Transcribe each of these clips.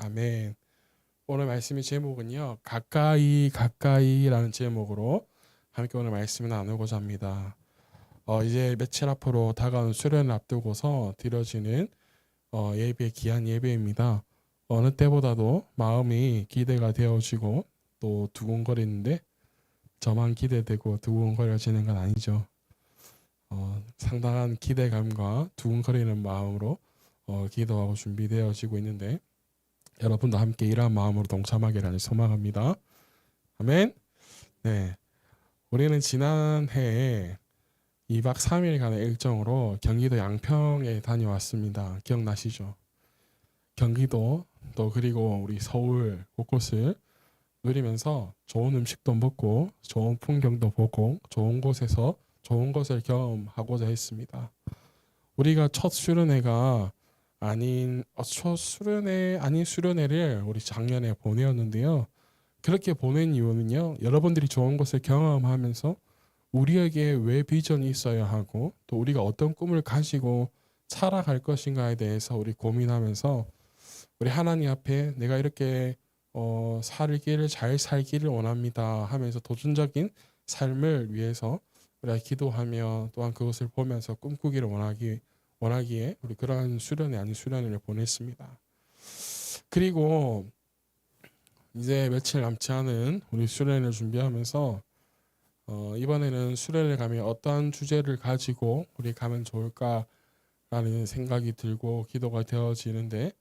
아멘. 오늘 말씀의 제목은요. 가까이 가까이라는 제목으로 함께 오늘 말씀을 나누고자 합니다. 이제 며칠 앞으로 다가온 수련을 앞두고서 드려지는 예배, 귀한 예배입니다. 어느 때보다도 마음이 기대가 되어지고 또 두근거리는데 저만 기대되고 두근거려지는 건 아니죠. 상당한 기대감과 두근거리는 마음으로 기도하고 준비되어지고 있는데 여러분도 함께 이러한 마음으로 동참하기를 소망합니다. 아멘. 네, 우리는 지난해에 2박 3일간의 일정으로 경기도 양평에 다녀왔습니다. 기억나시죠? 경기도 또 그리고 우리 서울 곳곳을 누리면서 좋은 음식도 먹고 좋은 풍경도 보고 좋은 곳에서 좋은 것을 경험하고자 했습니다. 우리가 첫 수련회가 아닌 수련회를 우리 작년에 보내었는데요. 그렇게 보낸 이유는요. 여러분들이 좋은 것을 경험하면서 우리에게 왜 비전이 있어야 하고 또 우리가 어떤 꿈을 가지고 살아갈 것인가에 대해서 우리 고민하면서 우리 하나님 앞에 내가 이렇게 잘 살기를 원합니다 하면서 도전적인 삶을 위해서 우리가 기도하며 또한 그것을 보면서 꿈꾸기를 원하기에 우리 그러한 수련회 아닌 수련회를 보냈습니다. 그리고 이제 며칠 남지 않은 우리 수련회를 준비하면서 이번에는 수련회를 가면 어떠한 주제를 가지고 우리 가면 좋을까라는 생각이 들고 기도가 되어지는데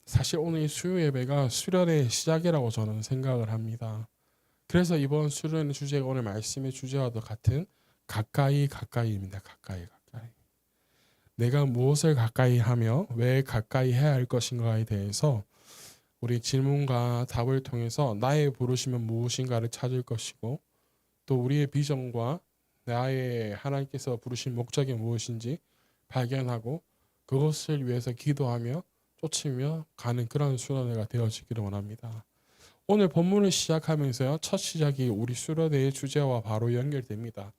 사실 오늘 이 수요 예배가 수련의 시작이라고 저는 생각을 합니다. 그래서 이번 수련의 주제가 오늘 말씀의 주제와도 같은 가까이 가까이입니다. 가까이 가까이. 내가 무엇을 가까이 하며 왜 가까이 해야 할 것인가에 대해서 우리 질문과 답을 통해서 나의 부르심은 무엇인가를 찾을 것이고 또 우리의 비전과 나의 하나님께서 부르신 목적이 무엇인지 발견하고 그것을 위해서 기도하며 쫓으며 가는 그런 수련회가 되어지기를 원합니다. 오늘 본문을 시작하면서요. 첫 시작이 우리 수련회의 주제와 바로 연결됩니다.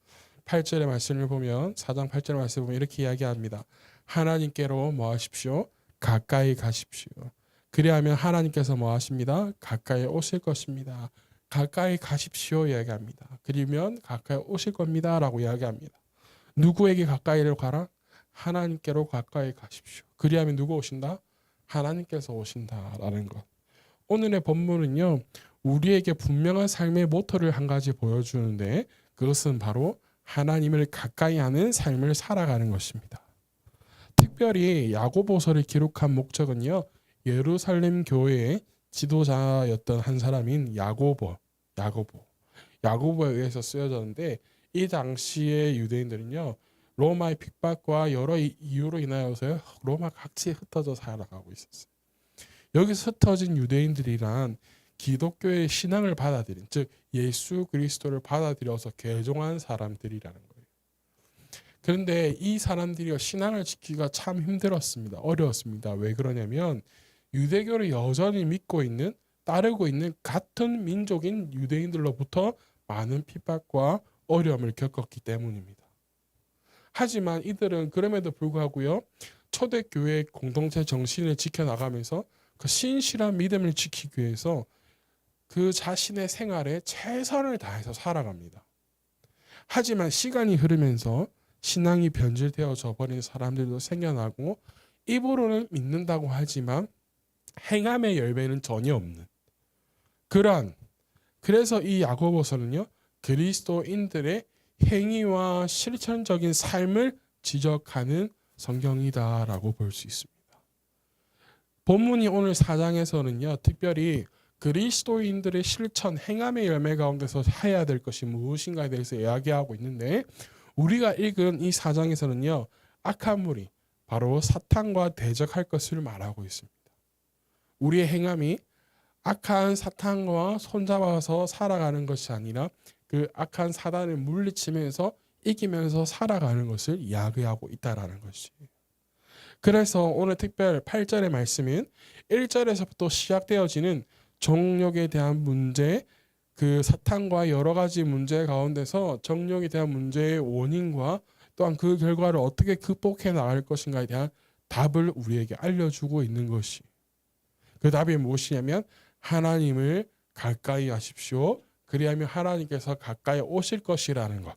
8절의 말씀을 보면 4장 8절의 말씀을 보면 이렇게 이야기합니다. 하나님께로 뭐 하십시오? 가까이 가십시오. 그리하면 하나님께서 뭐 하십니다? 가까이 오실 것입니다. 가까이 가십시오 이야기합니다. 그러면 가까이 오실 겁니다 라고 이야기합니다. 누구에게 가까이를 가라? 하나님께로 가까이 가십시오. 그리하면 누구 오신다? 하나님께서 오신다라는 것. 오늘의 본문은요. 우리에게 분명한 삶의 모토를 한 가지 보여주는데 그것은 바로 하나님을 가까이 하는 삶을 살아가는 것입니다. 특별히 야고보서를 기록한 목적은요. 예루살렘 교회의 지도자였던 한 사람인 야고보에 의해서 쓰여졌는데 이 당시의 유대인들은요. 로마의 핍박과 여러 이유로 인하여서 로마 각지에 흩어져 살아가고 있었어요. 여기서 흩어진 유대인들이란 기독교의 신앙을 받아들인 즉 예수 그리스도를 받아들여서 개종한 사람들이라는 거예요. 그런데 이 사람들이 신앙을 지키기가 참 힘들었습니다. 어려웠습니다. 왜 그러냐면 유대교를 여전히 믿고 있는 따르고 있는 같은 민족인 유대인들로부터 많은 핍박과 어려움을 겪었기 때문입니다. 하지만 이들은 그럼에도 불구하고요. 초대교회 공동체 정신을 지켜나가면서 그 신실한 믿음을 지키기 위해서 그 자신의 생활에 최선을 다해서 살아갑니다. 하지만 시간이 흐르면서 신앙이 변질되어져 버린 사람들도 생겨나고 입으로는 믿는다고 하지만 행함의 열매는 전혀 없는 그래서 이 야고보서는요. 그리스도인들의 행위와 실천적인 삶을 지적하는 성경이다라고 볼 수 있습니다. 본문이 오늘 4장에서는요. 특별히 그리스도인들의 실천, 행함의 열매 가운데서 해야 될 것이 무엇인가에 대해서 이야기하고 있는데 우리가 읽은 이 4장에서는요. 악한 무리, 바로 사탄과 대적할 것을 말하고 있습니다. 우리의 행함이 악한 사탄과 손잡아서 살아가는 것이 아니라 그 악한 사단을 물리치면서 이기면서 살아가는 것을 이야기하고 있다라는 것이에요. 그래서 오늘 특별 8절의 말씀은 1절에서부터 시작되어지는 정욕에 대한 문제, 그 사탄과 여러 가지 문제 가운데서 정욕에 대한 문제의 원인과 또한 그 결과를 어떻게 극복해 나갈 것인가에 대한 답을 우리에게 알려주고 있는 것이. 그 답이 무엇이냐면 하나님을 가까이 하십시오. 그리하면 하나님께서 가까이 오실 것이라는 것.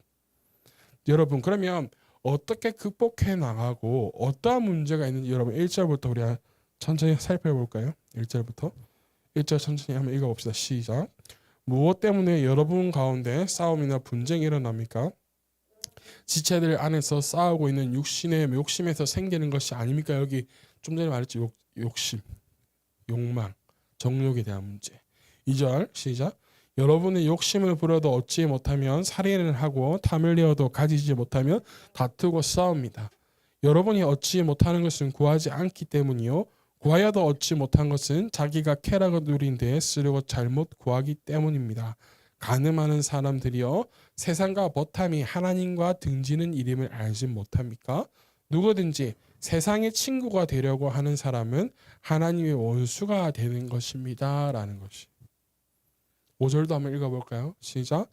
여러분 그러면 어떻게 극복해 나가고 어떠한 문제가 있는지 여러분 1절부터 우리 천천히 살펴볼까요? 1절부터 1절 천천히 한번 읽어봅시다. 시작. 무엇 때문에 여러분 가운데 싸움이나 분쟁이 일어납니까? 지체들 안에서 싸우고 있는 육신의 욕심에서 생기는 것이 아닙니까? 여기 좀 전에 말했죠. 욕심, 욕망, 정욕에 대한 문제. 2절 시작. 여러분의 욕심을 부려도 얻지 못하면 살인을 하고 탐을 내어도 가지지 못하면 다투고 싸웁니다. 여러분이 얻지 못하는 것은 구하지 않기 때문이요. 구하여도 얻지 못한 것은 자기가 쾌락을 누린 데에 쓰려고 잘못 구하기 때문입니다. 간음하는 사람들이여 세상과 버탐이 하나님과 등지는 일임을 알지 못합니까? 누구든지 세상의 친구가 되려고 하는 사람은 하나님의 원수가 되는 것입니다. 라는 것이. 5절도 한번 읽어볼까요? 시작.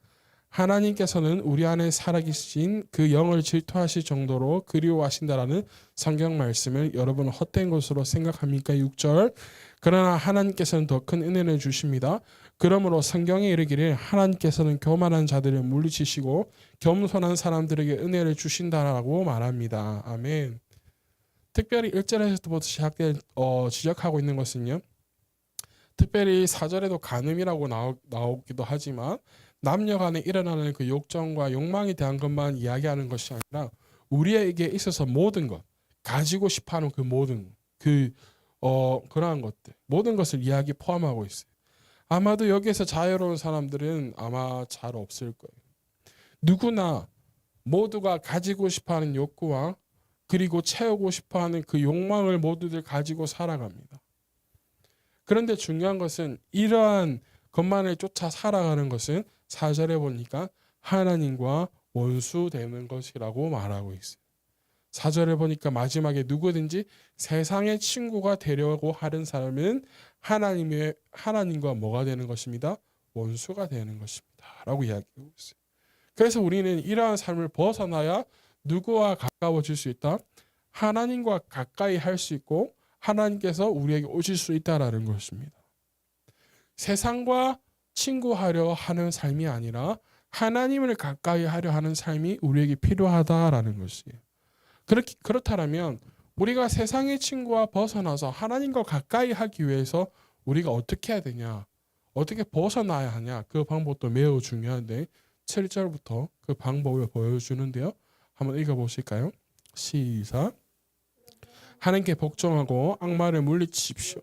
하나님께서는 우리 안에 살아계신 그 영을 질투하실 정도로 그리워하신다라는 성경 말씀을 여러분은 헛된 것으로 생각합니까? 6절. 그러나 하나님께서는 더 큰 은혜를 주십니다. 그러므로 성경에 이르기를 하나님께서는 교만한 자들을 물리치시고 겸손한 사람들에게 은혜를 주신다라고 말합니다. 아멘. 특별히 1절에서부터 시작된 지적하고 있는 것은요. 특별히 4절에도 간음이라고 나오기도 하지만 남녀 간에 일어나는 그 욕정과 욕망에 대한 것만 이야기하는 것이 아니라 우리에게 있어서 모든 것, 가지고 싶어하는 그 모든 그러한 것들, 모든 것을 이야기 포함하고 있어요. 아마도 여기에서 자유로운 사람들은 아마 잘 없을 거예요. 누구나 모두가 가지고 싶어하는 욕구와 그리고 채우고 싶어하는 그 욕망을 모두들 가지고 살아갑니다. 그런데 중요한 것은 이러한 것만을 쫓아 살아가는 것은 4절에 보니까 하나님과 원수되는 것이라고 말하고 있어요. 4절에 보니까 마지막에 누구든지 세상의 친구가 되려고 하는 사람은 하나님과 뭐가 되는 것입니다? 원수가 되는 것입니다. 라고 이야기하고 있어요. 그래서 우리는 이러한 삶을 벗어나야 누구와 가까워질 수 있다? 하나님과 가까이 할 수 있고 하나님께서 우리에게 오실 수 있다라는 것입니다. 세상과 친구하려 하는 삶이 아니라 하나님을 가까이 하려 하는 삶이 우리에게 필요하다라는 것이에요. 그렇다면 우리가 세상의 친구와 벗어나서 하나님과 가까이 하기 위해서 우리가 어떻게 해야 되냐? 어떻게 벗어나야 하냐? 그 방법도 매우 중요한데 7절부터 그 방법을 보여주는데요. 한번 읽어보실까요? 시작. 하나님께 복종하고 악마를 물리치십시오.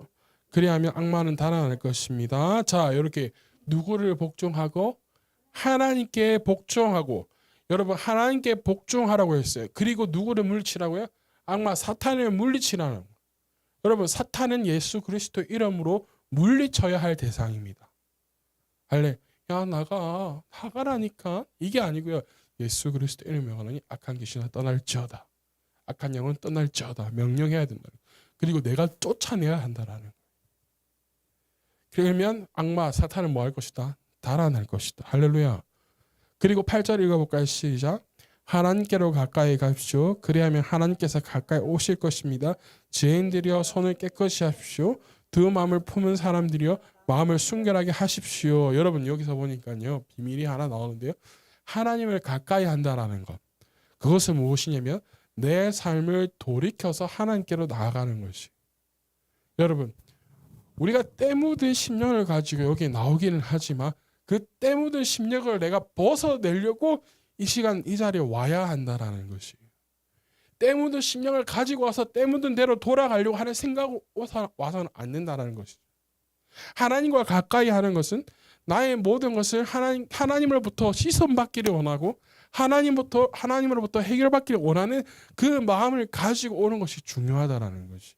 그리하면 악마는 달아날 것입니다. 자, 이렇게 누구를 복종하고 하나님께 복종하고 여러분 하나님께 복종하라고 했어요. 그리고 누구를 물리치라고요? 악마 사탄을 물리치라는 거예요. 여러분 사탄은 예수 그리스도 이름으로 물리쳐야 할 대상입니다. 할래? 야 나가라니까 이게 아니고요. 예수 그리스도 이름으로 하나니 악한 귀신아 떠날지어다. 악한 영은 떠날지어다. 명령해야 된다. 그리고 내가 쫓아내야 한다라는 거예요. 그러면 악마 사탄은 뭐 할 것이다? 달아날 것이다. 할렐루야. 그리고 8절 읽어볼까요? 시작. 하나님께로 가까이 가십시오. 그리하면 하나님께서 가까이 오실 것입니다. 죄인들이여 손을 깨끗이 하십시오. 두 마음을 품은 사람들이여 마음을 순결하게 하십시오. 여러분 여기서 보니까요. 비밀이 하나 나오는데요. 하나님을 가까이 한다라는 것. 그것은 무엇이냐면 내 삶을 돌이켜서 하나님께로 나아가는 것이. 여러분 우리가 때 묻은 심령을 가지고 여기 나오기는 하지만 그 때 묻은 심령을 내가 벗어내려고 이 시간 이 자리에 와야 한다라는 것이. 때 묻은 심령을 가지고 와서 때 묻은 대로 돌아가려고 하는 생각 와서는 안 된다라는 것이죠. 하나님과 가까이 하는 것은 나의 모든 것을 하나님으로부터 시선받기를 원하고 하나님으로부터 해결받기를 원하는 그 마음을 가지고 오는 것이 중요하다라는 것이.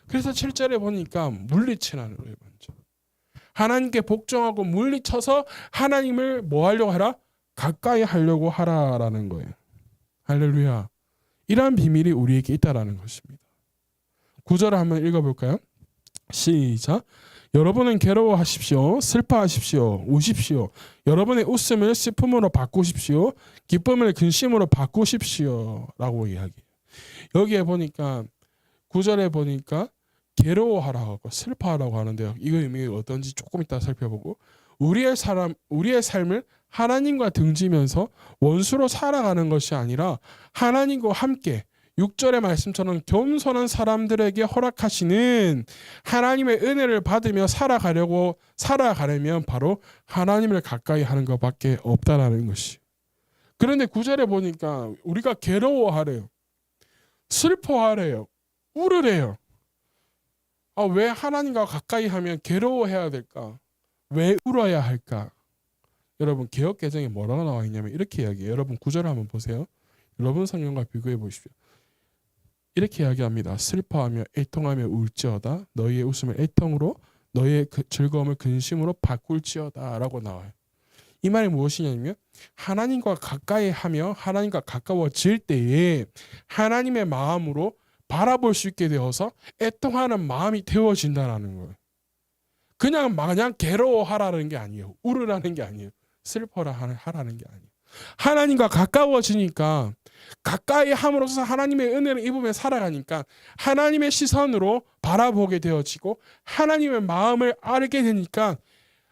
그래서 7절에 보니까 물리치라는 거예요. 먼저 하나님께 복종하고 물리쳐서 하나님을 뭐 하려고 하라? 가까이 하려고 하라라는 거예요. 할렐루야. 이러한 비밀이 우리에게 있다라는 것입니다. 9절을 한번 읽어볼까요? 시작. 여러분은 괴로워하십시오. 슬퍼하십시오. 우십시오. 여러분의 웃음을 슬픔으로 바꾸십시오. 기쁨을 근심으로 바꾸십시오. 라고 이야기해요. 여기에 보니까 9절에 보니까 괴로워하라고 하고 슬퍼하라고 하는데요. 이거 의미가 어떤지 조금 이따 살펴보고 우리의 삶을 하나님과 등지면서 원수로 살아가는 것이 아니라 하나님과 함께 6절의 말씀처럼 겸손한 사람들에게 허락하시는 하나님의 은혜를 받으며 살아가려면 바로 하나님을 가까이 하는 것밖에 없다라는 것이. 그런데 9절에 보니까 우리가 괴로워하래요. 슬퍼하래요. 울으래요. 왜 하나님과 가까이 하면 괴로워해야 될까? 왜 울어야 할까? 여러분 개역 개정에 뭐라고 나와 있냐면 이렇게 이야기해요. 여러분 9절을 한번 보세요. 여러분 성경과 비교해 보십시오. 이렇게 이야기합니다. 슬퍼하며 애통하며 울지어다. 너희의 웃음을 애통으로 너희의 즐거움을 근심으로 바꿀지어다 라고 나와요. 이 말이 무엇이냐면 하나님과 가까이 하며 하나님과 가까워질 때에 하나님의 마음으로 바라볼 수 있게 되어서 애통하는 마음이 되어진다는 거예요. 그냥 마냥 괴로워하라는 게 아니에요. 울으라는 게 아니에요. 슬퍼라 하라는 게 아니에요. 하나님과 가까워지니까 가까이 함으로써 하나님의 은혜를 입으며 살아가니까 하나님의 시선으로 바라보게 되어지고 하나님의 마음을 알게 되니까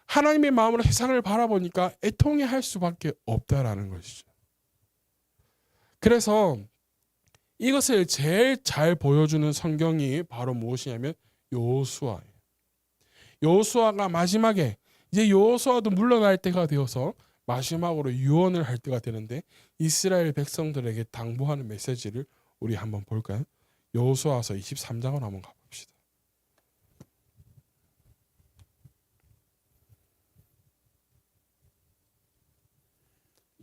하나님의 마음으로 세상을 바라보니까 애통해할 수밖에 없다라는 것이죠. 그래서 이것을 제일 잘 보여주는 성경이 바로 무엇이냐면 여호수아예요. 여호수아가 마지막에 이제 여호수아도 물러날 때가 되어서 마지막으로 유언을 할 때가 되는데 이스라엘 백성들에게 당부하는 메시지를 우리 한번 볼까요? 여호수아서 23장을 한번 가봅시다.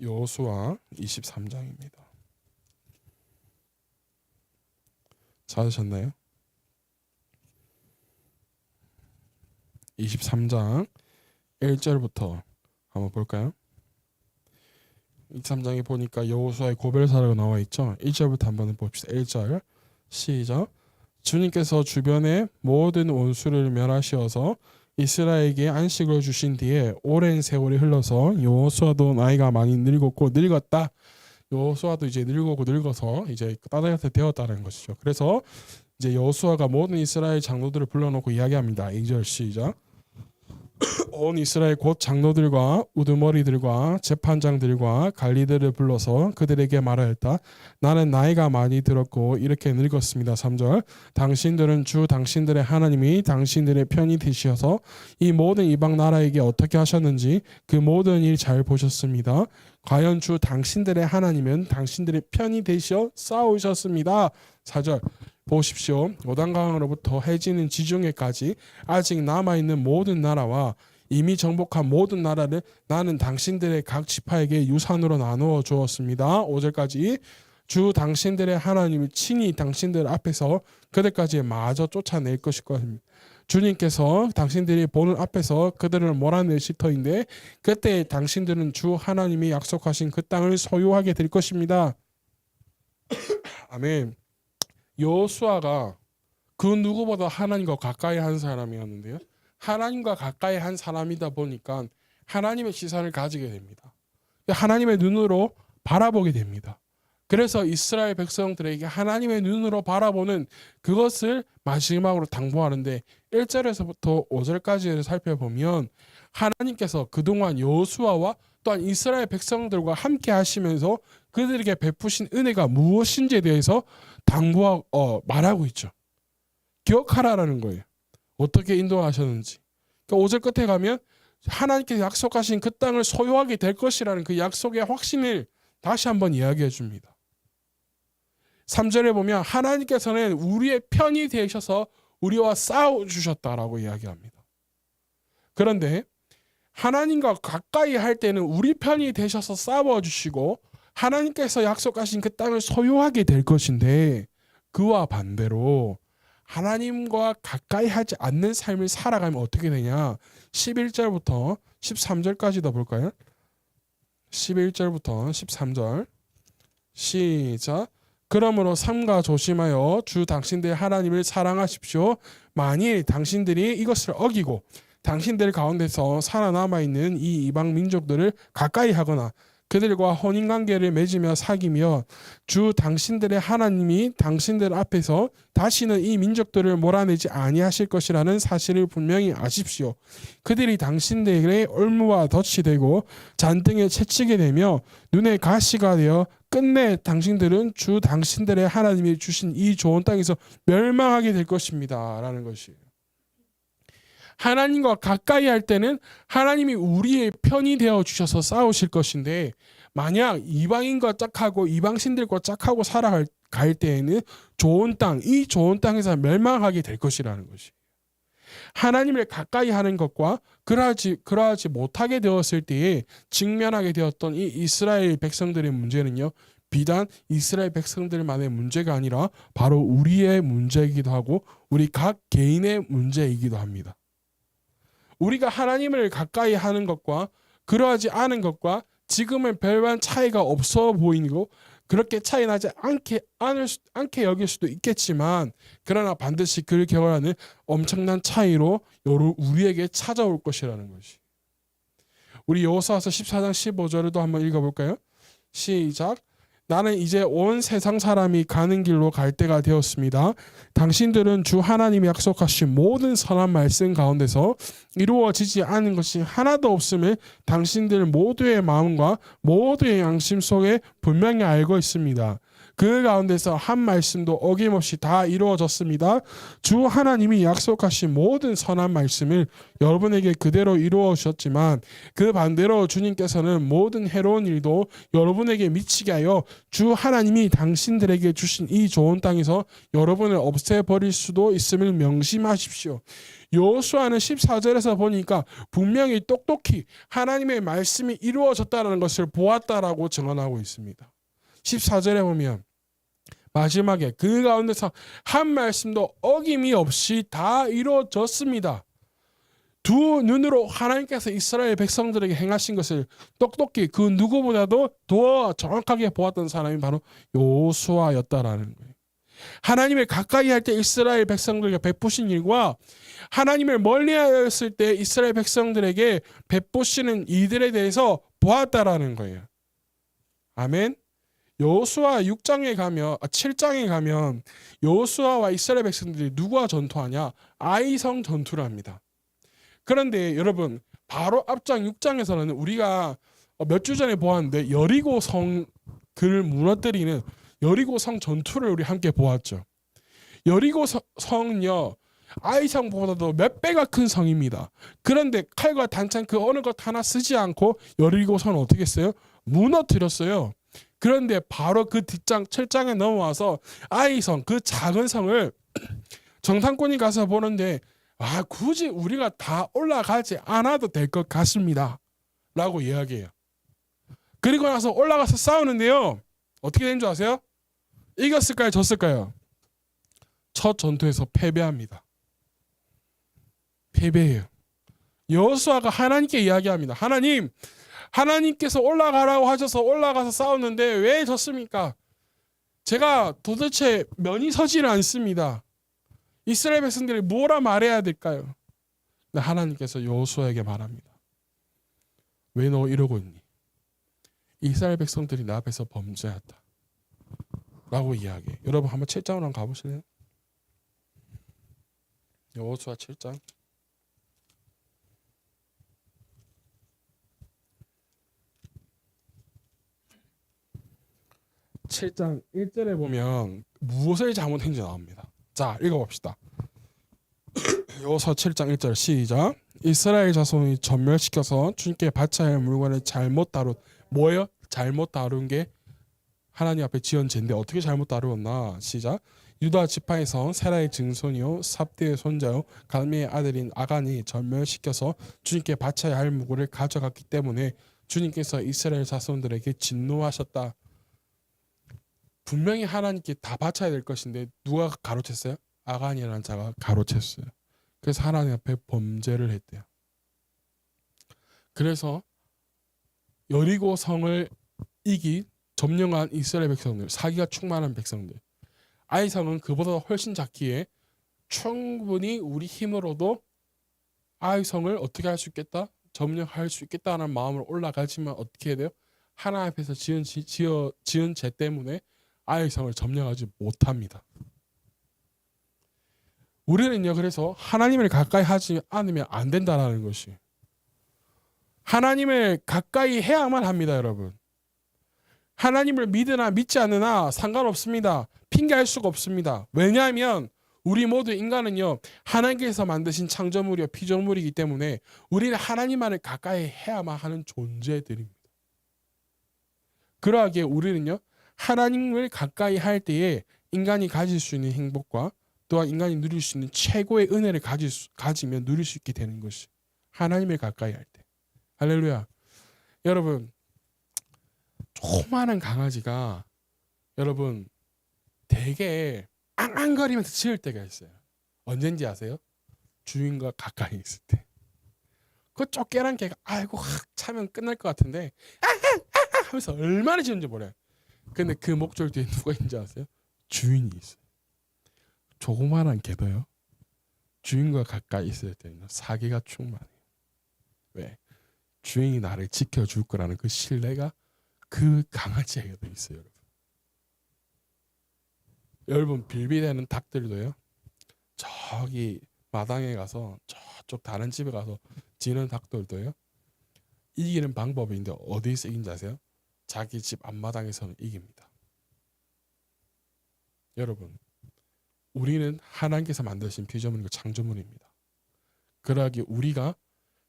여호수아 23장입니다. 찾으셨나요? 23장 1절부터 한번 볼까요? 23장에 보니까 여호수아의 고별사라고 나와 있죠. 1절부터 한번 봅시다. 1절 시작. 주님께서 주변의 모든 원수를 멸하시어서 이스라엘에게 안식을 주신 뒤에 오랜 세월이 흘러서 여호수아도 나이가 많이 늙었다. 여호수아도 이제 늙어서 이제 따뜻하게 되었다는 것이죠. 그래서 이제 여호수아가 모든 이스라엘 장로들을 불러놓고 이야기합니다. 2절 시작. 온 이스라엘 곧 장로들과 우두머리들과 재판장들과 관리들을 불러서 그들에게 말하였다. 나는 나이가 많이 들었고 이렇게 늙었습니다. 3절 당신들은 주 당신들의 하나님이 당신들의 편이 되시어서 이 모든 이방 나라에게 어떻게 하셨는지 그 모든 일 잘 보셨습니다. 과연 주 당신들의 하나님은 당신들의 편이 되시어 싸우셨습니다. 4절 보십시오. 요단강으로부터 해지는 지중해까지 아직 남아있는 모든 나라와 이미 정복한 모든 나라를 나는 당신들의 각 지파에게 유산으로 나누어 주었습니다. 5절까지 주 당신들의 하나님이 친히 당신들 앞에서 그들까지 마저 쫓아낼 것일 것입니다. 주님께서 당신들이 보는 앞에서 그들을 몰아내실 터인데 그때 당신들은 주 하나님이 약속하신 그 땅을 소유하게 될 것입니다. 아멘. 여호수아가 그 누구보다 하나님과 가까이 한 사람이었는데요. 하나님과 가까이 한 사람이다 보니까 하나님의 시선을 가지게 됩니다. 하나님의 눈으로 바라보게 됩니다. 그래서 이스라엘 백성들에게 하나님의 눈으로 바라보는 그것을 마지막으로 당부하는데 1절에서부터 5절까지를 살펴보면 하나님께서 그동안 여호수아와 또한 이스라엘 백성들과 함께 하시면서 그들에게 베푸신 은혜가 무엇인지에 대해서 말하고 있죠. 기억하라라는 거예요. 어떻게 인도하셨는지. 그러니까 5절 끝에 가면 하나님께서 약속하신 그 땅을 소유하게 될 것이라는 그 약속의 확신을 다시 한번 이야기해 줍니다. 3절에 보면 하나님께서는 우리의 편이 되셔서 우리와 싸워주셨다라고 이야기합니다. 그런데 하나님과 가까이 할 때는 우리 편이 되셔서 싸워주시고 하나님께서 약속하신 그 땅을 소유하게 될 것인데 그와 반대로 하나님과 가까이 하지 않는 삶을 살아가면 어떻게 되냐. 11절부터 13절까지도 볼까요? 11절부터 13절 시작. 그러므로 삼가 조심하여 주 당신들 하나님을 사랑하십시오. 만일 당신들이 이것을 어기고 당신들 가운데서 살아남아 있는 이 이방 민족들을 가까이 하거나 그들과 혼인관계를 맺으며 사귀며 주 당신들의 하나님이 당신들 앞에서 다시는 이 민족들을 몰아내지 아니하실 것이라는 사실을 분명히 아십시오. 그들이 당신들의 올무와 덫이 되고 잔등에 채치게 되며 눈에 가시가 되어 끝내 당신들은 주 당신들의 하나님이 주신 이 좋은 땅에서 멸망하게 될 것입니다. 라는 것이에요. 하나님과 가까이 할 때는 하나님이 우리의 편이 되어 주셔서 싸우실 것인데, 만약 이방인과 짝하고 이방신들과 짝하고 살아갈 때에는 좋은 땅, 이 좋은 땅에서 멸망하게 될 것이라는 것이. 하나님을 가까이 하는 것과 그러하지 못하게 되었을 때에 직면하게 되었던 이 이스라엘 백성들의 문제는요, 비단 이스라엘 백성들만의 문제가 아니라 바로 우리의 문제이기도 하고 우리 각 개인의 문제이기도 합니다. 우리가 하나님을 가까이 하는 것과 그러하지 않은 것과 지금은 별반 차이가 없어 보이고 그렇게 차이 나지 않게 여길 수도 있겠지만, 그러나 반드시 그를 겨울하는 엄청난 차이로 우리에게 찾아올 것이라는 것이. 우리 여호수아서 14장 15절을 한번 읽어볼까요? 시작. 나는 이제 온 세상 사람이 가는 길로 갈 때가 되었습니다. 당신들은 주 하나님이 약속하신 모든 선한 말씀 가운데서 이루어지지 않은 것이 하나도 없음을 당신들 모두의 마음과 모두의 양심 속에 분명히 알고 있습니다. 그 가운데서 한 말씀도 어김없이 다 이루어졌습니다. 주 하나님이 약속하신 모든 선한 말씀을 여러분에게 그대로 이루어 주셨지만, 그 반대로 주님께서는 모든 해로운 일도 여러분에게 미치게 하여 주 하나님이 당신들에게 주신 이 좋은 땅에서 여러분을 없애버릴 수도 있음을 명심하십시오. 여호수아는 14절에서 보니까 분명히 똑똑히 하나님의 말씀이 이루어졌다는 것을 보았다라고 증언하고 있습니다. 14절에 보면 마지막에 그 가운데서 한 말씀도 어김이 없이 다 이루어졌습니다. 두 눈으로 하나님께서 이스라엘 백성들에게 행하신 것을 똑똑히 그 누구보다도 더 정확하게 보았던 사람이 바로 여호수아였다라는 거예요. 하나님을 가까이 할 때 이스라엘 백성들에게 베푸신 일과 하나님을 멀리하였을 때 이스라엘 백성들에게 베푸시는 이들에 대해서 보았다라는 거예요. 아멘. 여호수아 7장에 가면 여호수아와 이스라엘 백성들이 누구와 전투하냐? 아이성 전투를 합니다. 그런데 여러분, 바로 앞장 6장에서는 우리가 몇 주 전에 보았는데 여리고 성을 무너뜨리는 여리고 성 전투를 우리 함께 보았죠. 여리고 성은요, 아이성보다도 몇 배가 큰 성입니다. 그런데 칼과 단창 그 어느 것 하나 쓰지 않고 여리고 성을 어떻게 했어요? 무너뜨렸어요. 그런데 바로 그 뒷장 7장에 넘어와서 아이성, 그 작은 성을 정탐꾼이 가서 보는데, 굳이 우리가 다 올라가지 않아도 될 것 같습니다 라고 이야기해요. 그리고 나서 올라가서 싸우는데요, 어떻게 된 줄 아세요? 이겼을까요? 졌을까요? 첫 전투에서 패배합니다. 패배해요. 여호수아가 하나님께 이야기합니다. 하나님께서 올라가라고 하셔서 올라가서 싸웠는데 왜 졌습니까? 제가 도대체 면이 서지를 않습니다. 이스라엘 백성들이 뭐라 말해야 될까요? 근데 하나님께서 여호수아에게 말합니다. 왜 너 이러고 있니? 이스라엘 백성들이 내 앞에서 범죄했다 라고 이야기해. 여러분 한번 7장으로 한번 가보실래요? 여호수아 7장. 7장 1절에 보면 무엇을 잘못했는지 나옵니다. 자, 읽어봅시다. 여호수아 7장 1절 시작. 이스라엘 자손이 전멸시켜서 주님께 바쳐야 할 물건을 잘못 뭐예요? 잘못 다룬 게 하나님 앞에 지은 죄인데 어떻게 잘못 다루었나? 시작. 유다 지파에서 세라의 증손이요 삽디의 손자요 갈미의 아들인 아간이 전멸시켜서 주님께 바쳐야 할 물건을 가져갔기 때문에 주님께서 이스라엘 자손들에게 진노하셨다. 분명히 하나님께 다 바쳐야 될 것인데 누가 가로챘어요? 아간이라는 자가 가로챘어요. 그래서 하나님 앞에 범죄를 했대요. 그래서 여리고 성을 이긴 점령한 이스라엘 백성들, 사기가 충만한 백성들, 아이성은 그보다 훨씬 작기에 충분히 우리 힘으로도 아이성을 어떻게 할 수 있겠다? 점령할 수 있겠다는 마음으로 올라가지만 어떻게 해야 돼요? 하나님 앞에서 지은 죄 때문에 아의 성을 점령하지 못합니다. 우리는요, 그래서 하나님을 가까이 하지 않으면 안 된다라는 것이, 하나님을 가까이 해야만 합니다, 여러분. 하나님을 믿으나 믿지 않으나 상관없습니다. 핑계할 수가 없습니다. 왜냐하면 우리 모두 인간은요, 하나님께서 만드신 창조물이요 피조물이기 때문에 우리는 하나님만을 가까이 해야만 하는 존재들입니다. 그러하기에 우리는요, 하나님을 가까이 할 때에 인간이 가질 수 있는 행복과 또한 인간이 누릴 수 있는 최고의 은혜를 가지면 누릴 수 있게 되는 것이 하나님을 가까이 할 때. 할렐루야. 여러분, 조그마한 강아지가 여러분 되게 앙앙거리면서 짖을 때가 있어요. 언젠지 아세요? 주인과 가까이 있을 때. 그 쫓겨난 개가 아이고 확 차면 끝날 것 같은데 하면서 얼마나 짖는지 몰라요. 근데 그 목줄 뒤에 누가 있는지 아세요? 주인이 있어요. 조그마한 개도요, 주인과 가까이 있을 때는 사기가 충만해요. 왜? 주인이 나를 지켜줄 거라는 그 신뢰가 그 강아지에게도 있어요. 여러분 빌비대는 닭들도요, 저기 마당에 가서 저쪽 다른 집에 가서 지는 닭들도요, 이기는 방법이 있는데 어디서 이긴지 아세요? 자기 집 앞마당에서는 이깁니다. 여러분, 우리는 하나님께서 만드신 피조물이고 창조물입니다. 그러하기 우리가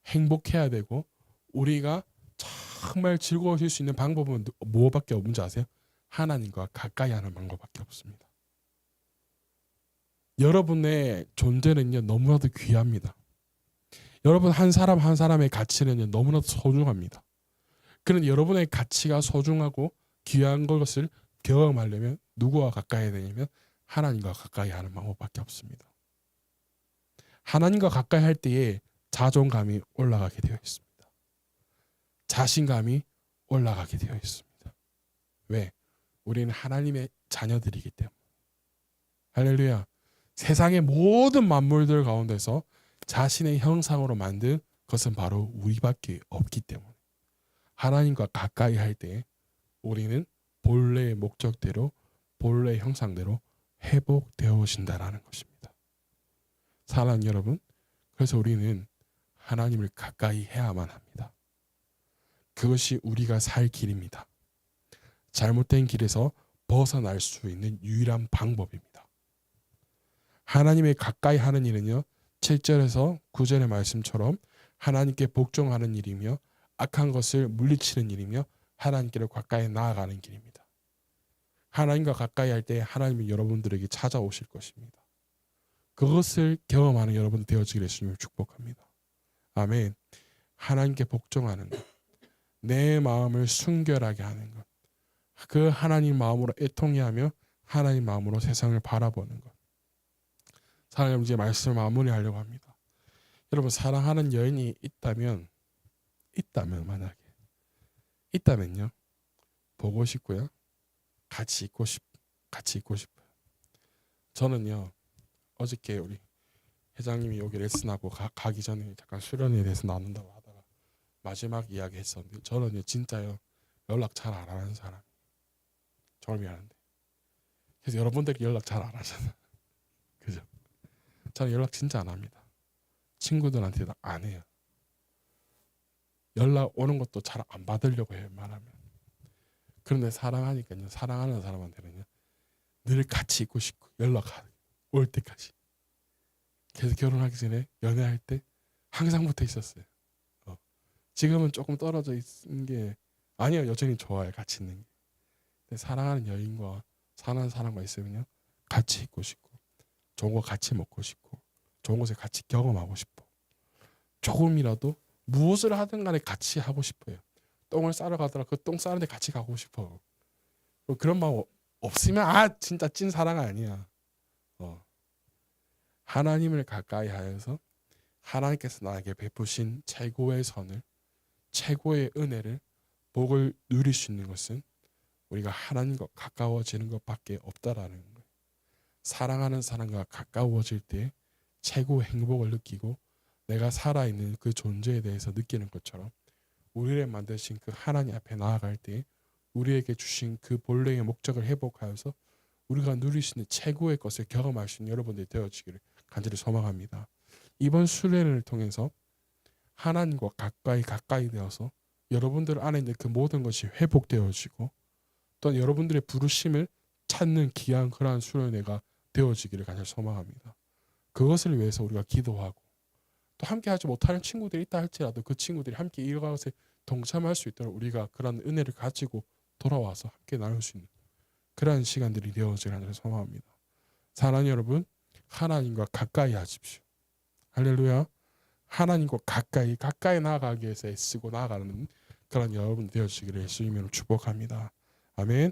행복해야 되고 우리가 정말 즐거워질 수 있는 방법은 뭐밖에 없는지 아세요? 하나님과 가까이 하는 방법밖에 없습니다. 여러분의 존재는요, 너무나도 귀합니다. 여러분 한 사람 한 사람의 가치는요, 너무나도 소중합니다. 그런데 여러분의 가치가 소중하고 귀한 것을 경험하려면 누구와 가까이 해야 되냐면 하나님과 가까이 하는 방법밖에 없습니다. 하나님과 가까이 할 때에 자존감이 올라가게 되어 있습니다. 자신감이 올라가게 되어 있습니다. 왜? 우리는 하나님의 자녀들이기 때문에. 할렐루야. 세상의 모든 만물들 가운데서 자신의 형상으로 만든 것은 바로 우리밖에 없기 때문에 하나님과 가까이 할 때 우리는 본래의 목적대로 본래의 형상대로 회복되어진다라는 것입니다. 사랑하는 여러분, 그래서 우리는 하나님을 가까이 해야만 합니다. 그것이 우리가 살 길입니다. 잘못된 길에서 벗어날 수 있는 유일한 방법입니다. 하나님의 가까이 하는 일은요, 7절에서 9절의 말씀처럼 하나님께 복종하는 일이며 악한 것을 물리치는 일이며 하나님께로 가까이 나아가는 길입니다. 하나님과 가까이 할 때 하나님이 여러분들에게 찾아오실 것입니다. 그것을 경험하는 여러분 되어지기를 예수님을 축복합니다. 아멘. 하나님께 복종하는 것, 내 마음을 순결하게 하는 것, 그 하나님 마음으로 애통해하며 하나님 마음으로 세상을 바라보는 것. 사랑하는 이제 말씀을 마무리하려고 합니다. 여러분, 사랑하는 여인이 만약에 있다면요, 보고 싶고요, 같이 있고 싶어요. 저는요, 어저께 우리 회장님이 여기 레슨하고 가기 전에 잠깐 수련회에 대해서 나눈다고 하다가 마지막 이야기 했었는데, 저는요 진짜요 연락 잘 안 하는 사람. 정말 미안한데. 그래서 여러분들이 연락 잘 안 하잖아. 그죠? 저는 연락 진짜 안 합니다. 친구들한테도 안 해요. 연락 오는 것도 잘 안 받으려고 해요, 말하면. 그런데 사랑하니까요, 사랑하는 사람한테는요 늘 같이 있고 싶고 연락 올 때까지. 그래서 결혼하기 전에 연애할 때 항상 붙어 있었어요. 지금은 조금 떨어져 있는 게 아니에요. 여전히 좋아요, 같이 있는 게. 근데 사랑하는 여인과 사랑하는 사람과 있으면요, 같이 있고 싶고 좋은 거 같이 먹고 싶고 좋은 것을 같이 경험하고 싶고 조금이라도 무엇을 하든 간에 같이 하고 싶어요. 똥을 싸러 가더라 그 똥 싸는 데 같이 가고 싶어. 그런 마음 없으면 진짜 찐 사랑 아니야. 하나님을 가까이 하여서 하나님께서 나에게 베푸신 최고의 선을, 최고의 은혜를, 복을 누릴 수 있는 것은 우리가 하나님과 가까워지는 것밖에 없다라는 거예요. 사랑하는 사람과 가까워질 때 최고의 행복을 느끼고 내가 살아있는 그 존재에 대해서 느끼는 것처럼 우리를 만드신 그 하나님 앞에 나아갈 때 우리에게 주신 그 본래의 목적을 회복하여서 우리가 누릴 수 있는 최고의 것을 경험할 수 있는 여러분들이 되어지기를 간절히 소망합니다. 이번 수련을 통해서 하나님과 가까이 되어서 여러분들 안에 있는 그 모든 것이 회복되어지고 또한 여러분들의 부르심을 찾는 귀한 그러한 수련회가 되어지기를 간절히 소망합니다. 그것을 위해서 우리가 기도하고 또 함께 하지 못하는 친구들이 있다 할지라도 그 친구들이 함께 이것에 동참할 수 있도록 우리가 그런 은혜를 가지고 돌아와서 함께 나눌 수 있는 그러한 시간들이 되어지기를 간절히 소망합니다. 사랑하는 여러분, 하나님과 가까이 하십시오. 할렐루야. 하나님과 가까이 나아가기 위해서 애쓰고 나아가는 그런 여러분 되어지기를 예수 이름으로 축복합니다. 아멘.